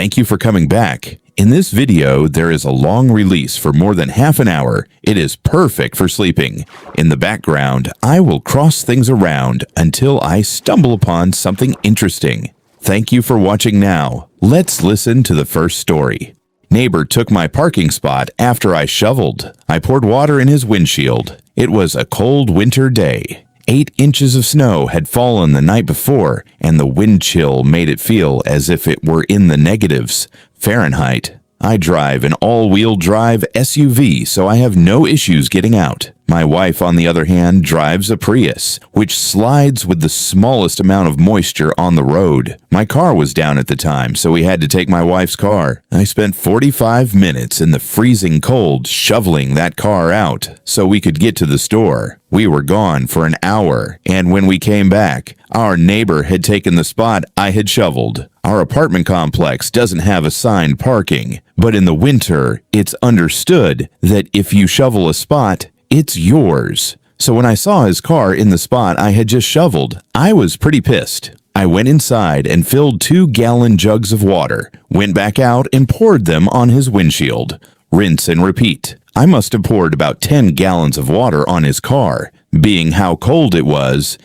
Thank you for coming back. In this video, there is a long release for more than half an hour. It is perfect for sleeping. In the background, I will cross things around until I stumble upon something interesting. Thank you for watching now. Let's listen to the first story. Neighbor took my parking spot after I shoveled. I poured water in his windshield. It was a cold winter day. 8 inches of snow had fallen the night before, and the wind chill made it feel as if it were in the negatives. Fahrenheit. I drive an all-wheel drive SUV, so I have no issues getting out. My wife, on the other hand, drives a Prius, which slides with the smallest amount of moisture on the road. My car was down at the time, so we had to take my wife's car. I spent 45 minutes in the freezing cold shoveling that car out so we could get to the store. We were gone for an hour, and when we came back, our neighbor had taken the spot I had shoveled. Our apartment complex doesn't have assigned parking, but in the winter, it's understood that if you shovel a spot, it's yours. So when I saw his car in the spot I had just shoveled, I was pretty pissed. I went inside and filled 2-gallon jugs of water, went back out and poured them on his windshield. Rinse and repeat. I must have poured about 10 gallons of water on his car. Being how cold it was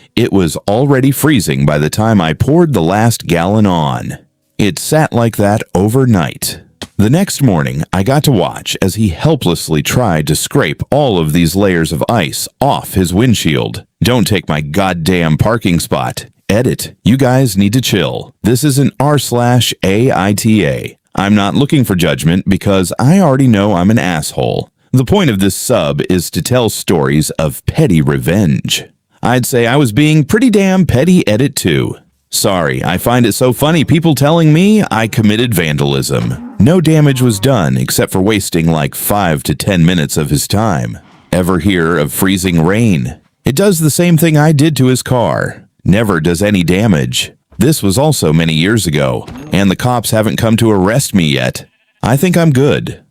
already freezing by the time I poured the last gallon on. It sat like that overnight. The next morning, I got to watch as he helplessly tried to scrape all of these layers of ice off his windshield. Don't take my goddamn parking spot. Edit. You guys need to chill. This is an r/AITA. I'm not looking for judgment because I already know I'm an asshole. The point of this sub is to tell stories of petty revenge. I'd say I was being pretty damn petty at it too. Sorry, I find it so funny people telling me I committed vandalism. No damage was done except for wasting like 5 to 10 minutes of his time. Ever hear of freezing rain? It does the same thing I did to his car. Never does any damage. This was also many years ago, and the cops haven't come to arrest me yet. I think I'm good.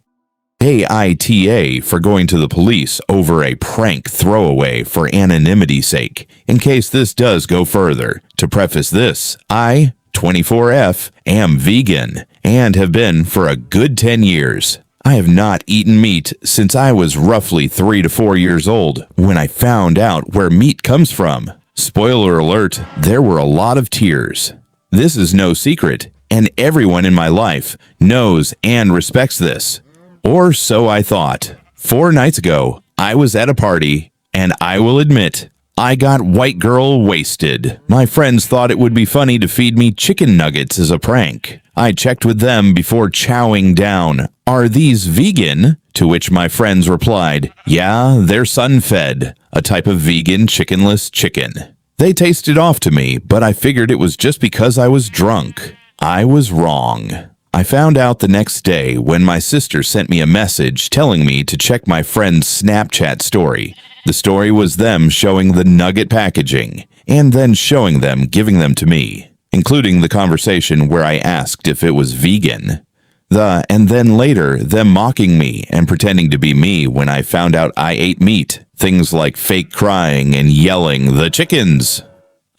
AITA for going to the police over a prank throwaway for anonymity's sake, in case this does go further. To preface this, I, 24F, am vegan and have been for a good 10 years. I have not eaten meat since I was roughly 3 to 4 years old when I found out where meat comes from. Spoiler alert, there were a lot of tears. This is no secret, and everyone in my life knows and respects this. Or so I thought. 4 nights ago, I was at a party, and I will admit, I got white girl wasted. My friends thought it would be funny to feed me chicken nuggets as a prank. I checked with them before chowing down. Are these vegan? To which my friends replied, yeah, they're sun-fed, a type of vegan chickenless chicken. They tasted off to me, but I figured it was just because I was drunk. I was wrong. I found out the next day when my sister sent me a message telling me to check my friend's Snapchat story. The story was them showing the nugget packaging, and then showing them giving them to me, including the conversation where I asked if it was vegan. And then later, them mocking me and pretending to be me when I found out I ate meat. Things like fake crying and yelling, "The chickens!"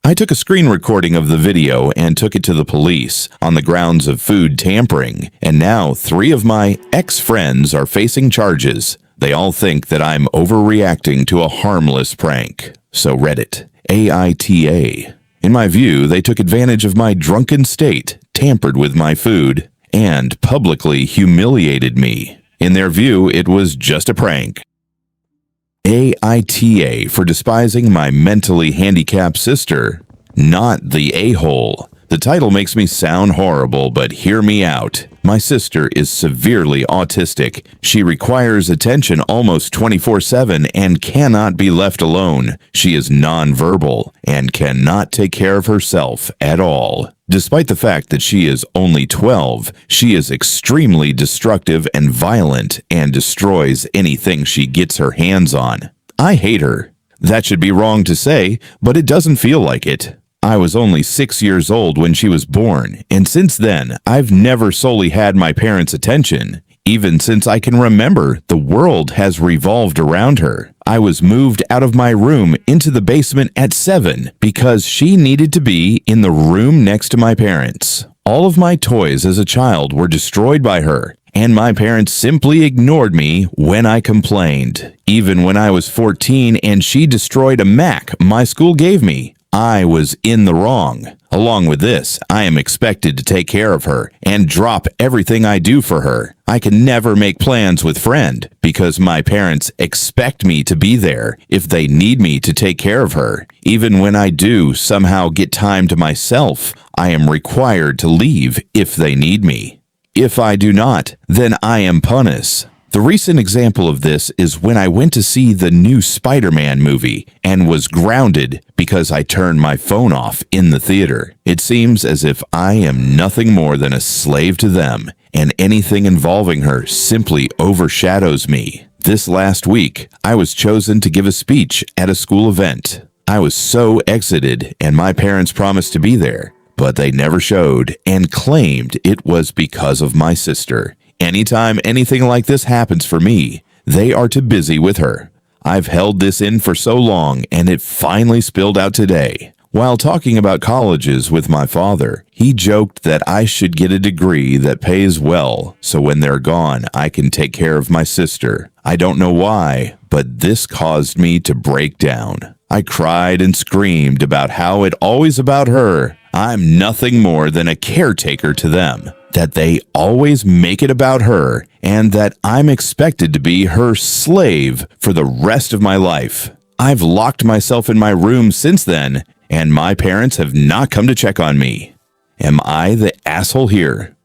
I took a screen recording of the video and took it to the police on the grounds of food tampering, and now 3 of my ex-friends are facing charges. They all think that I'm overreacting to a harmless prank. So Reddit, AITA. In my view, they took advantage of my drunken state, tampered with my food, and publicly humiliated me. In their view, it was just a prank. AITA for despising my mentally handicapped sister, not the a-hole. The title makes me sound horrible, but hear me out. My sister is severely autistic. She requires attention almost 24/7 and cannot be left alone. She is nonverbal and cannot take care of herself at all. Despite the fact that she is only 12, she is extremely destructive and violent and destroys anything she gets her hands on. I hate her. That should be wrong to say, but it doesn't feel like it. I was only 6 years old when she was born, and since then, I've never solely had my parents' attention. Even since I can remember, the world has revolved around her. I was moved out of my room into the basement at 7 because she needed to be in the room next to my parents. All of my toys as a child were destroyed by her, and my parents simply ignored me when I complained. Even when I was 14 and she destroyed a Mac my school gave me, I was in the wrong. Along with this, I am expected to take care of her and drop everything I do for her. I can never make plans with friend because my parents expect me to be there if they need me to take care of her. Even when I do somehow get time to myself, I am required to leave if they need me. If I do not, then I am punished. The recent example of this is when I went to see the new Spider-Man movie and was grounded because I turned my phone off in the theater. It seems as if I am nothing more than a slave to them, and anything involving her simply overshadows me. This last week, I was chosen to give a speech at a school event. I was so excited, and my parents promised to be there, but they never showed and claimed it was because of my sister. Anytime anything like this happens for me, they are too busy with her. I've held this in for so long, and it finally spilled out today. While talking about colleges with my father, he joked that I should get a degree that pays well, so when they're gone, I can take care of my sister. I don't know why, but this caused me to break down. I cried and screamed about how it always about her. I'm nothing more than a caretaker to them, that they always make it about her, and that I'm expected to be her slave for the rest of my life. I've locked myself in my room since then, and my parents have not come to check on me. Am I the asshole here?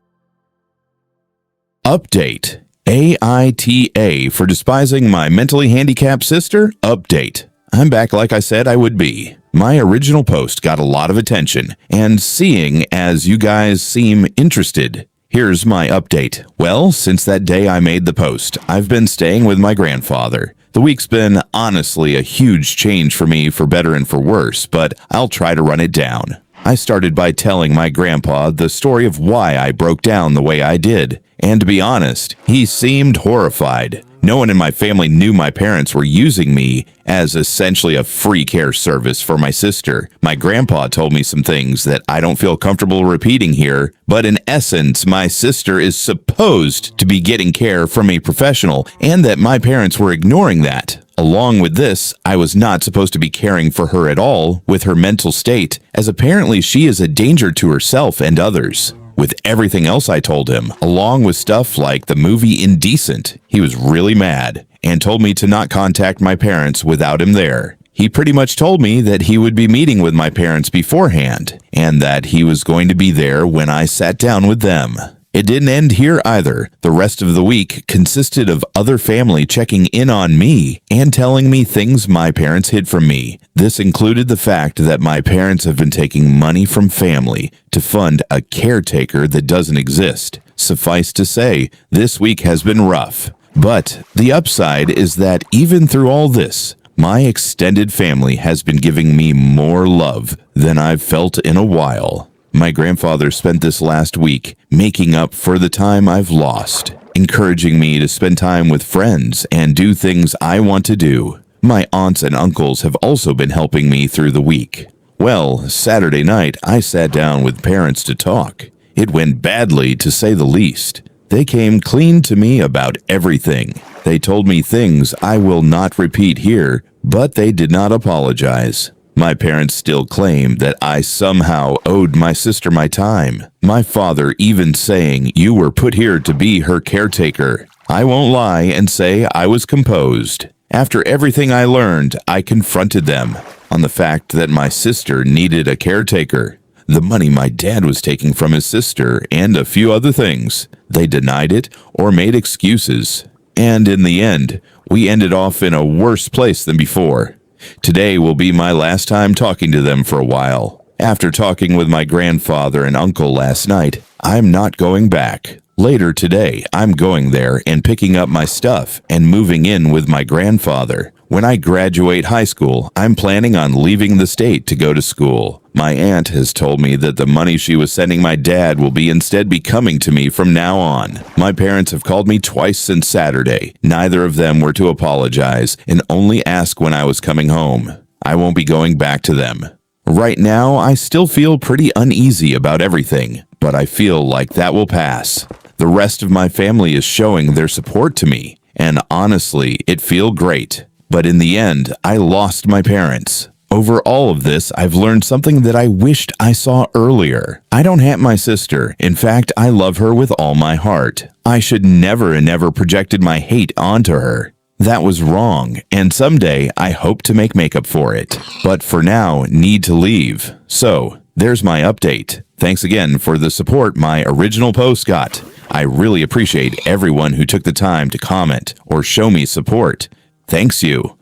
Update. AITA for despising my mentally handicapped sister? Update. I'm back like I said I would be. My original post got a lot of attention, and seeing as you guys seem interested, here's my update. Well, since that day I made the post, I've been staying with my grandfather. The week's been honestly a huge change for me for better and for worse, but I'll try to run it down. I started by telling my grandpa the story of why I broke down the way I did, and to be honest, he seemed horrified. No one in my family knew my parents were using me as essentially a free care service for my sister. My grandpa told me some things that I don't feel comfortable repeating here, but in essence, my sister is supposed to be getting care from a professional, and that my parents were ignoring that. Along with this, I was not supposed to be caring for her at all with her mental state, as apparently she is a danger to herself and others. With everything else I told him, along with stuff like the movie Indecent, he was really mad and told me to not contact my parents without him there. He pretty much told me that he would be meeting with my parents beforehand and that he was going to be there when I sat down with them. It didn't end here either. The rest of the week consisted of other family checking in on me and telling me things my parents hid from me. This included the fact that my parents have been taking money from family to fund a caretaker that doesn't exist. Suffice to say, this week has been rough. But the upside is that even through all this, my extended family has been giving me more love than I've felt in a while. My grandfather spent this last week making up for the time I've lost, encouraging me to spend time with friends and do things I want to do. My aunts and uncles have also been helping me through the week. Well, Saturday night, I sat down with parents to talk. It went badly, to say the least. They came clean to me about everything. They told me things I will not repeat here, but they did not apologize. My parents still claim that I somehow owed my sister my time. My father even saying you were put here to be her caretaker. I won't lie and say I was composed. After everything I learned, I confronted them on the fact that my sister needed a caretaker. The money my dad was taking from his sister and a few other things. They denied it or made excuses. And in the end, we ended off in a worse place than before. Today will be my last time talking to them for a while. After talking with my grandfather and uncle last night, I'm not going back. Later today, I'm going there and picking up my stuff and moving in with my grandfather. When I graduate high school, I'm planning on leaving the state to go to school. My aunt has told me that the money she was sending my dad will instead be coming to me from now on. My parents have called me twice since Saturday. Neither of them were to apologize and only ask when I was coming home. I won't be going back to them. Right now, I still feel pretty uneasy about everything, but I feel like that will pass. The rest of my family is showing their support to me, and honestly, it feels great. But in the end, I lost my parents. Over all of this, I've learned something that I wished I saw earlier. I don't hate my sister. In fact, I love her with all my heart. I should never and never projected my hate onto her. That was wrong, and someday I hope to make makeup for it. But for now, need to leave. So, there's my update. Thanks again for the support my original post got. I really appreciate everyone who took the time to comment or show me support. Thanks you.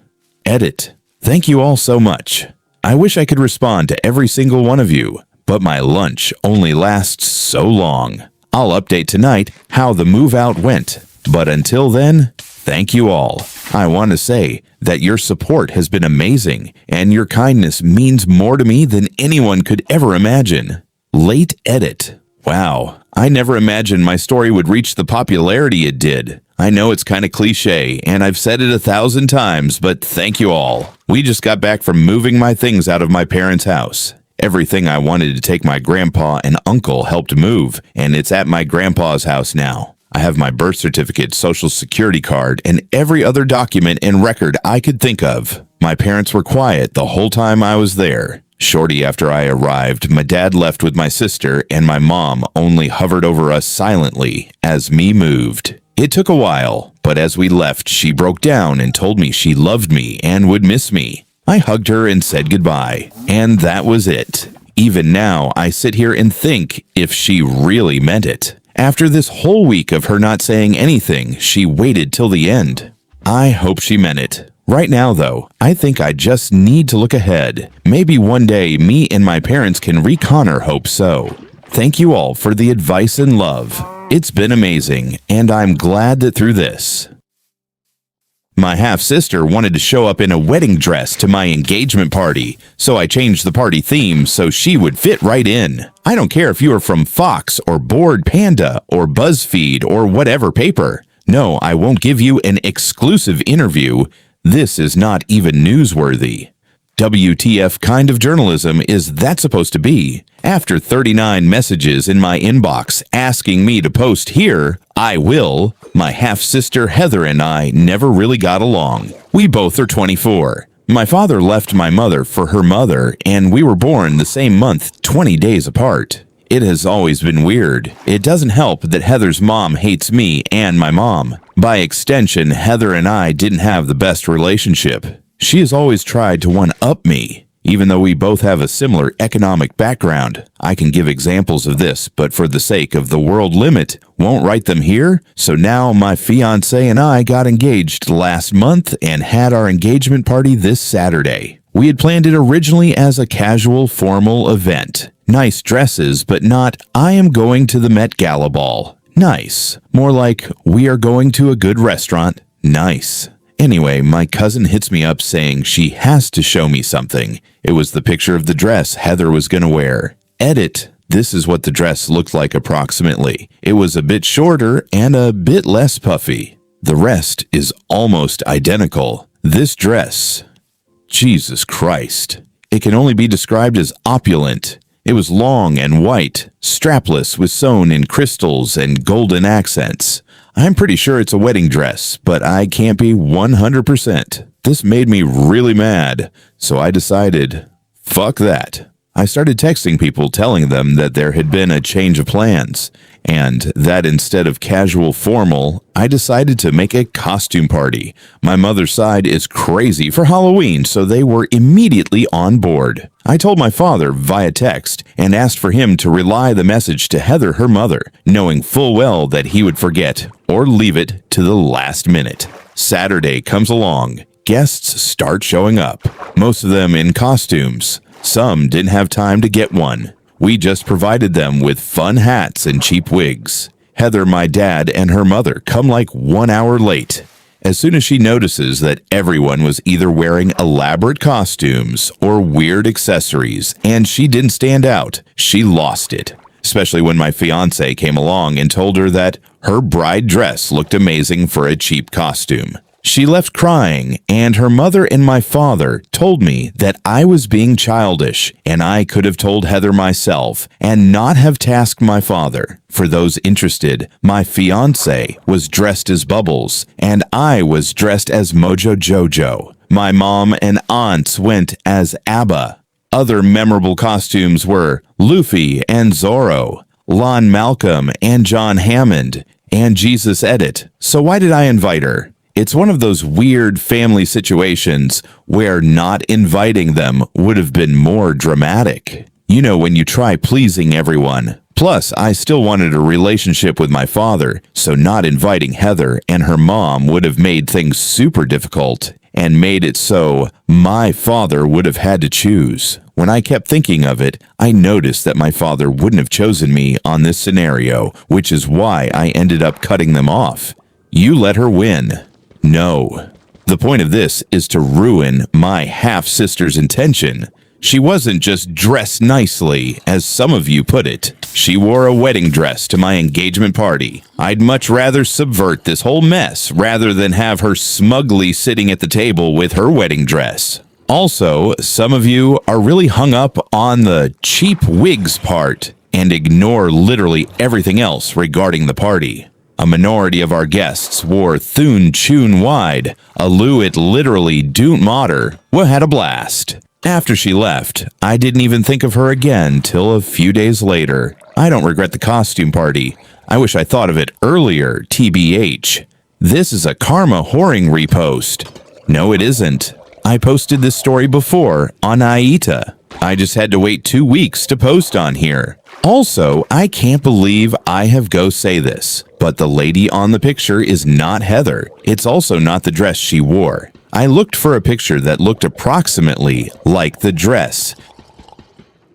Edit. Thank you all so much. I wish I could respond to every single one of you, but my lunch only lasts so long. I'll update tonight how the move out went. But until then, thank you all. I want to say that your support has been amazing, and your kindness means more to me than anyone could ever imagine. Late edit. Wow, I never imagined my story would reach the popularity it did. I know it's kind of cliche, and I've said it 1,000 times, but thank you all. We just got back from moving my things out of my parents' house. Everything I wanted to take my grandpa and uncle helped move, and it's at my grandpa's house now. I have my birth certificate, social security card, and every other document and record I could think of. My parents were quiet the whole time I was there. Shortly after I arrived, my dad left with my sister, and my mom only hovered over us silently as me moved. It took a while, but as we left, she broke down and told me she loved me and would miss me. I hugged her and said goodbye, and that was it. Even now, I sit here and think if she really meant it. After this whole week of her not saying anything, she waited till the end. I hope she meant it. Right now, though, I think I just need to look ahead. Maybe one day me and my parents can reconner hope so. Thank you all for the advice and love. It's been amazing, and I'm glad that through this. My half-sister wanted to show up in a wedding dress to my engagement party, so I changed the party theme so she would fit right in. I don't care if you are from Fox or Bored Panda or BuzzFeed or whatever paper. No, I won't give you an exclusive interview. This is not even newsworthy. WTF kind of journalism is that supposed to be? After 39 messages in my inbox asking me to post here, I will. My half-sister Heather and I never really got along. We both are 24. My father left my mother for her mother, and we were born the same month, 20 days apart. It has always been weird. It doesn't help that Heather's mom hates me and my mom. By extension, Heather and I didn't have the best relationship. She has always tried to one-up me. Even though we both have a similar economic background, I can give examples of this, but for the sake of the world limit, won't write them here. So now my fiance and I got engaged last month and had our engagement party this Saturday. We had planned it originally as a casual, formal event. Nice dresses, but not, I am going to the Met Gala ball. Nice. More like, we are going to a good restaurant. Nice. Anyway, my cousin hits me up saying she has to show me something. It was the picture of the dress Heather was going to wear. Edit. This is what the dress looked like approximately. It was a bit shorter and a bit less puffy. The rest is almost identical. This dress, Jesus Christ. It can only be described as opulent. It was long and white, strapless with sewn in crystals and golden accents. I'm pretty sure it's a wedding dress, but I can't be 100%. This made me really mad, so I decided, fuck that. I started texting people telling them that there had been a change of plans, and that instead of casual formal, I decided to make a costume party. My mother's side is crazy for Halloween, so they were immediately on board. I told my father via text and asked for him to relay the message to Heather, her mother, knowing full well that he would forget or leave it to the last minute. Saturday comes along. Guests start showing up, most of them in costumes. Some didn't have time to get one. We just provided them with fun hats and cheap wigs. Heather, my dad, and her mother come like 1 hour late. As soon as she notices that everyone was either wearing elaborate costumes or weird accessories, and she didn't stand out, she lost it. Especially when my fiance came along and told her that her bride dress looked amazing for a cheap costume. She left crying, and her mother and my father told me that I was being childish, and I could have told Heather myself and not have tasked my father. For those interested, my fiancé was dressed as Bubbles, and I was dressed as Mojo Jojo. My mom and aunts went as ABBA. Other memorable costumes were Luffy and Zorro, Lon Malcolm and John Hammond, and Jesus Edit. So why did I invite her? It's one of those weird family situations where not inviting them would have been more dramatic. You know, when you try pleasing everyone. Plus, I still wanted a relationship with my father, so not inviting Heather and her mom would have made things super difficult and made it so my father would have had to choose. When I kept thinking of it, I noticed that my father wouldn't have chosen me on this scenario, which is why I ended up cutting them off. You let her win. No. The point of this is to ruin my half-sister's intention. She wasn't just dressed nicely, as some of you put it. She wore a wedding dress to my engagement party. I'd much rather subvert this whole mess rather than have her smugly sitting at the table with her wedding dress. Also, some of you are really hung up on the cheap wigs part and ignore literally everything else regarding the party. A minority of our guests wore Thun Chun Wide, a Luit literally Doont Mater, who had a blast. After she left, I didn't even think of her again till a few days later. I don't regret the costume party. I wish I thought of it earlier, TBH. This is a karma whoring repost. No, it isn't. I posted this story before on Aita. I just had to wait 2 weeks to post on here. Also, I can't believe I have go say this, but the lady on the picture is not Heather. It's also not the dress she wore. I looked for a picture that looked approximately like the dress.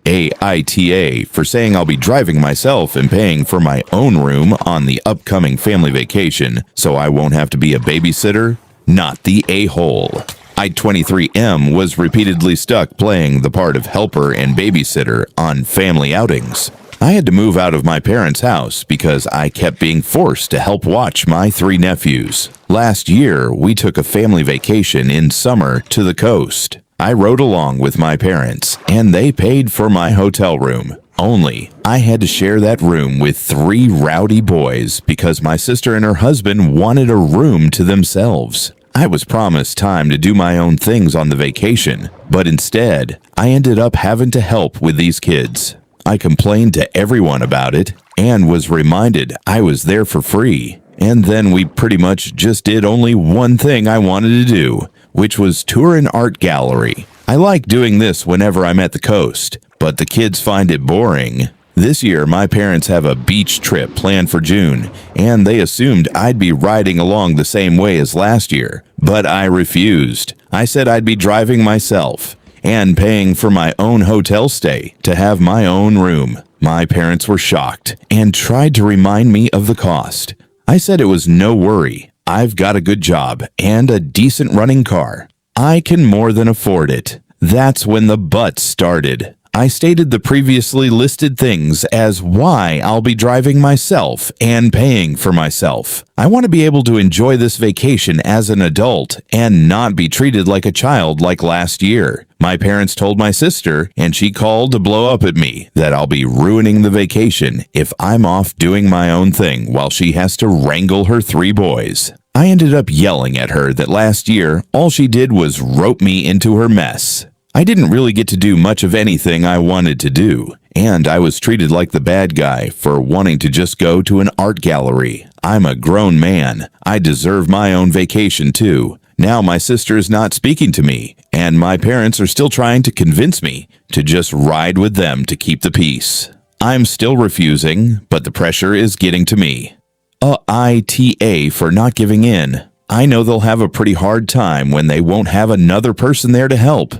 AITA for saying I'll be driving myself and paying for my own room on the upcoming family vacation, so I won't have to be a babysitter? Not the a-hole. I-23M was repeatedly stuck playing the part of helper and babysitter on family outings. I had to move out of my parents' house because I kept being forced to help watch my 3 nephews. Last year, we took a family vacation in summer to the coast. I rode along with my parents, and they paid for my hotel room. Only, I had to share that room with 3 rowdy boys because my sister and her husband wanted a room to themselves. I was promised time to do my own things on the vacation, but instead, I ended up having to help with these kids. I complained to everyone about it and was reminded I was there for free. And then we pretty much just did only one thing I wanted to do, which was tour an art gallery. I like doing this whenever I'm at the coast, but the kids find it boring. This year, my parents have a beach trip planned for June, and they assumed I'd be riding along the same way as last year, but I refused. I said I'd be driving myself and paying for my own hotel stay to have my own room. My parents were shocked and tried to remind me of the cost. I said it was no worry. I've got a good job and a decent running car. I can more than afford it. That's when the but started. I stated the previously listed things as why I'll be driving myself and paying for myself. I want to be able to enjoy this vacation as an adult and not be treated like a child like last year. My parents told my sister, and she called to blow up at me, that I'll be ruining the vacation if I'm off doing my own thing while she has to wrangle her 3 boys. I ended up yelling at her that last year all she did was rope me into her mess. I didn't really get to do much of anything I wanted to do, and I was treated like the bad guy for wanting to just go to an art gallery. I'm a grown man. I deserve my own vacation too. Now my sister is not speaking to me, and my parents are still trying to convince me to just ride with them to keep the peace. I'm still refusing, but the pressure is getting to me. AITA for not giving in. I know they'll have a pretty hard time when they won't have another person there to help.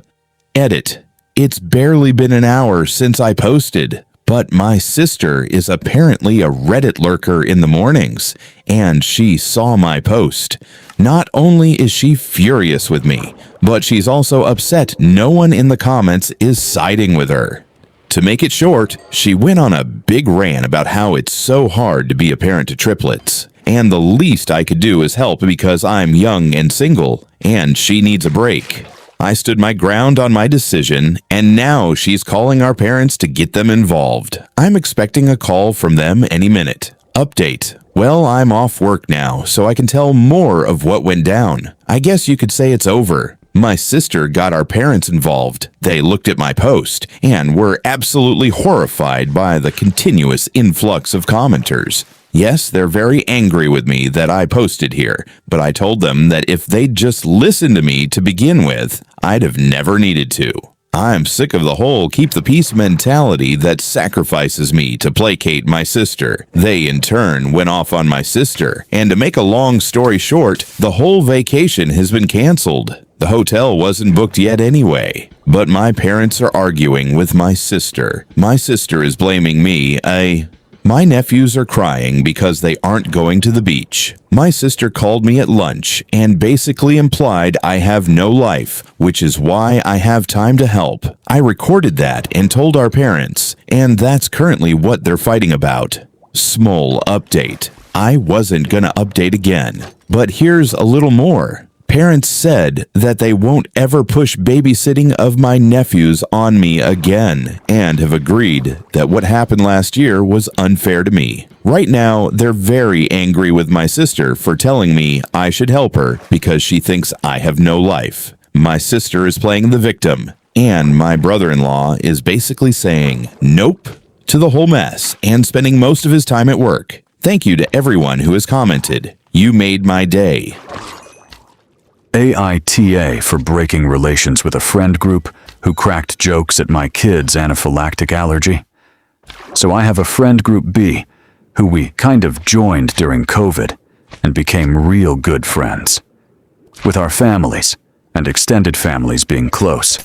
Edit. It's barely been an hour since I posted, but my sister is apparently a Reddit lurker in the mornings, and she saw my post. Not only is she furious with me, but she's also upset no one in the comments is siding with her. To make it short, she went on a big rant about how it's so hard to be a parent to triplets, and the least I could do is help because I'm young and single, and she needs a break. I stood my ground on my decision, and now she's calling our parents to get them involved. I'm expecting a call from them any minute. Update. Well, I'm off work now, so I can tell more of what went down. I guess you could say it's over. My sister got our parents involved. They looked at my post and were absolutely horrified by the continuous influx of commenters. Yes, they're very angry with me that I posted here, but I told them that if they'd just listened to me to begin with, I'd have never needed to. I'm sick of the whole keep the peace mentality that sacrifices me to placate my sister. They, in turn, went off on my sister, and to make a long story short, the whole vacation has been canceled. The hotel wasn't booked yet anyway. But my parents are arguing with my sister. My sister is blaming me. My nephews are crying because they aren't going to the beach. My sister called me at lunch and basically implied I have no life, which is why I have time to help. I recorded that and told our parents, and that's currently what they're fighting about. Small update. I wasn't gonna update again, but here's a little more. Parents said that they won't ever push babysitting of my nephews on me again and have agreed that what happened last year was unfair to me. Right now, they're very angry with my sister for telling me I should help her because she thinks I have no life. My sister is playing the victim, and my brother-in-law is basically saying nope to the whole mess and spending most of his time at work. Thank you to everyone who has commented. You made my day. AITA for breaking relations with a friend group who cracked jokes at my kid's anaphylactic allergy. So I have a friend group B who we kind of joined during COVID and became real good friends. With our families and extended families being close,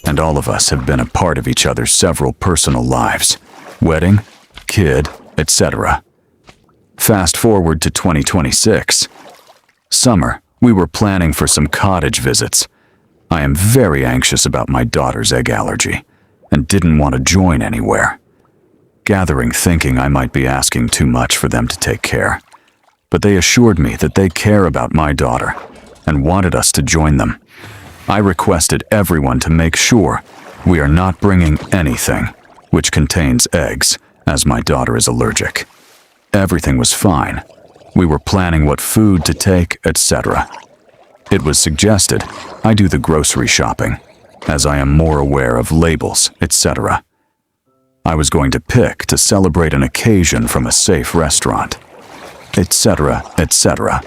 and all of us have been a part of each other's several personal lives, wedding, kid, etc. Fast forward to 2026. Summer. We were planning for some cottage visits. I am very anxious about my daughter's egg allergy and didn't want to join anywhere. Gathering thinking I might be asking too much for them to take care. But they assured me that they care about my daughter and wanted us to join them. I requested everyone to make sure we are not bringing anything which contains eggs, as my daughter is allergic. Everything was fine. We were planning what food to take, etc. It was suggested I do the grocery shopping, as I am more aware of labels, etc. I was going to pick to celebrate an occasion from a safe restaurant, etc., etc.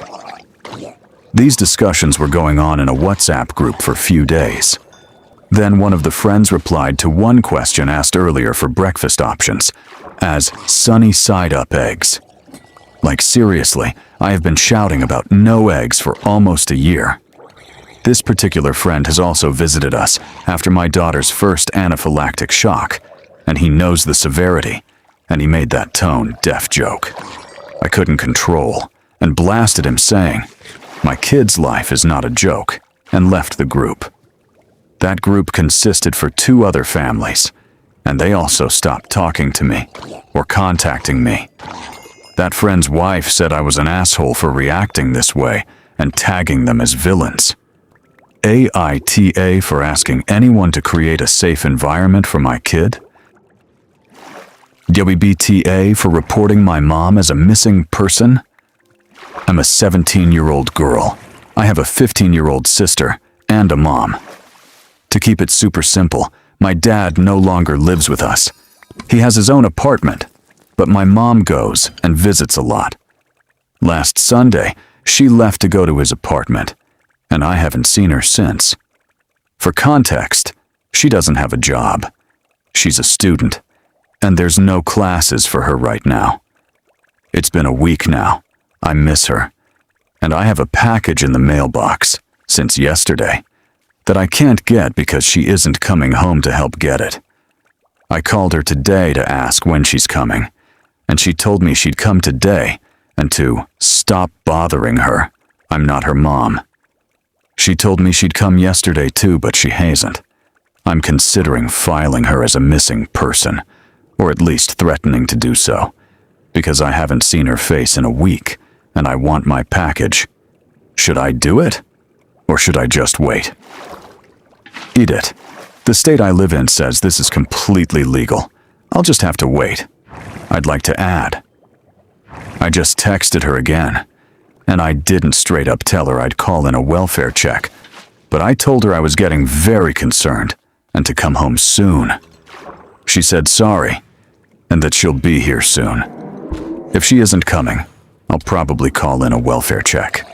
These discussions were going on in a WhatsApp group for a few days. Then one of the friends replied to one question asked earlier for breakfast options as sunny side-up eggs. Like seriously, I have been shouting about no eggs for almost a year. This particular friend has also visited us after my daughter's first anaphylactic shock, and he knows the severity, and he made that tone-deaf joke. I couldn't control, and blasted him saying, "My kid's life is not a joke," and left the group. That group consisted for 2 other families, and they also stopped talking to me or contacting me. That friend's wife said I was an asshole for reacting this way and tagging them as villains. AITA for asking anyone to create a safe environment for my kid. WBTA for reporting my mom as a missing person. I'm a 17-year-old girl. I have a 15-year-old sister and a mom. To keep it super simple, my dad no longer lives with us. He has his own apartment, but my mom goes and visits a lot. Last Sunday, she left to go to his apartment, and I haven't seen her since. For context, she doesn't have a job. She's a student, and there's no classes for her right now. It's been a week now. I miss her, and I have a package in the mailbox since yesterday that I can't get because she isn't coming home to help get it. I called her today to ask when she's coming, and she told me she'd come today and to stop bothering her. I'm not her mom. She told me she'd come yesterday too, but she hasn't. I'm considering filing her as a missing person, or at least threatening to do so, because I haven't seen her face in a week, and I want my package. Should I do it? Or should I just wait? Eat it. The state I live in says this is completely legal. I'll just have to wait. I'd like to add. I just texted her again, and I didn't straight up tell her I'd call in a welfare check, but I told her I was getting very concerned and to come home soon. She said sorry, and that she'll be here soon. If she isn't coming, I'll probably call in a welfare check.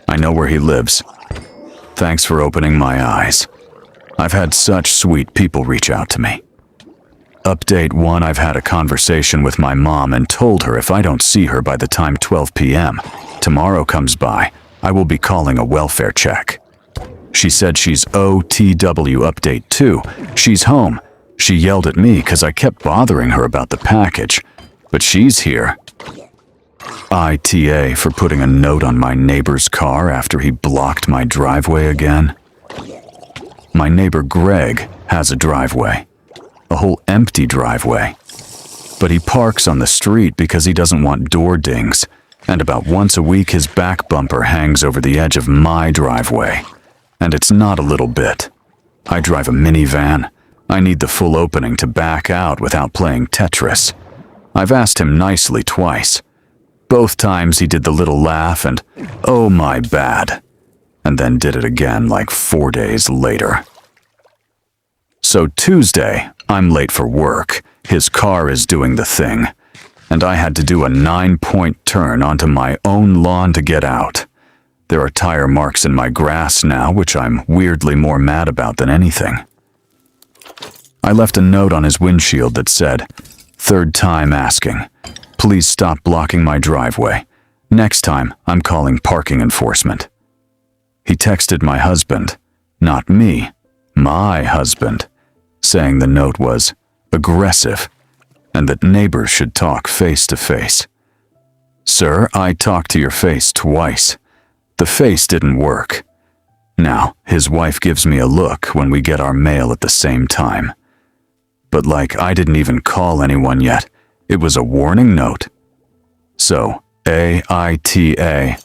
I know where he lives. Thanks for opening my eyes. I've had such sweet people reach out to me. Update 1, I've had a conversation with my mom and told her if I don't see her by the time 12 p.m. tomorrow comes by, I will be calling a welfare check. She said she's OTW. Update 2, she's home. She yelled at me because I kept bothering her about the package, but she's here. ITA for putting a note on my neighbor's car after he blocked my driveway again. My neighbor Greg has a driveway. A whole empty driveway. But he parks on the street because he doesn't want door dings, and about once a week his back bumper hangs over the edge of my driveway. And it's not a little bit. I drive a minivan. I need the full opening to back out without playing Tetris. I've asked him nicely twice. Both times he did the little laugh and, "Oh my bad," and then did it again like 4 days later. So Tuesday, I'm late for work. His car is doing the thing, and I had to do a 9-point turn onto my own lawn to get out. There are tire marks in my grass now, which I'm weirdly more mad about than anything. I left a note on his windshield that said, "Third time asking. Please stop blocking my driveway. Next time, I'm calling parking enforcement." He texted my husband, not me, my husband, saying the note was aggressive and that neighbors should talk face to face. Sir, I talked to your face twice. The face didn't work. Now, his wife gives me a look when we get our mail at the same time. But like I didn't even call anyone yet, it was a warning note. So, AITA,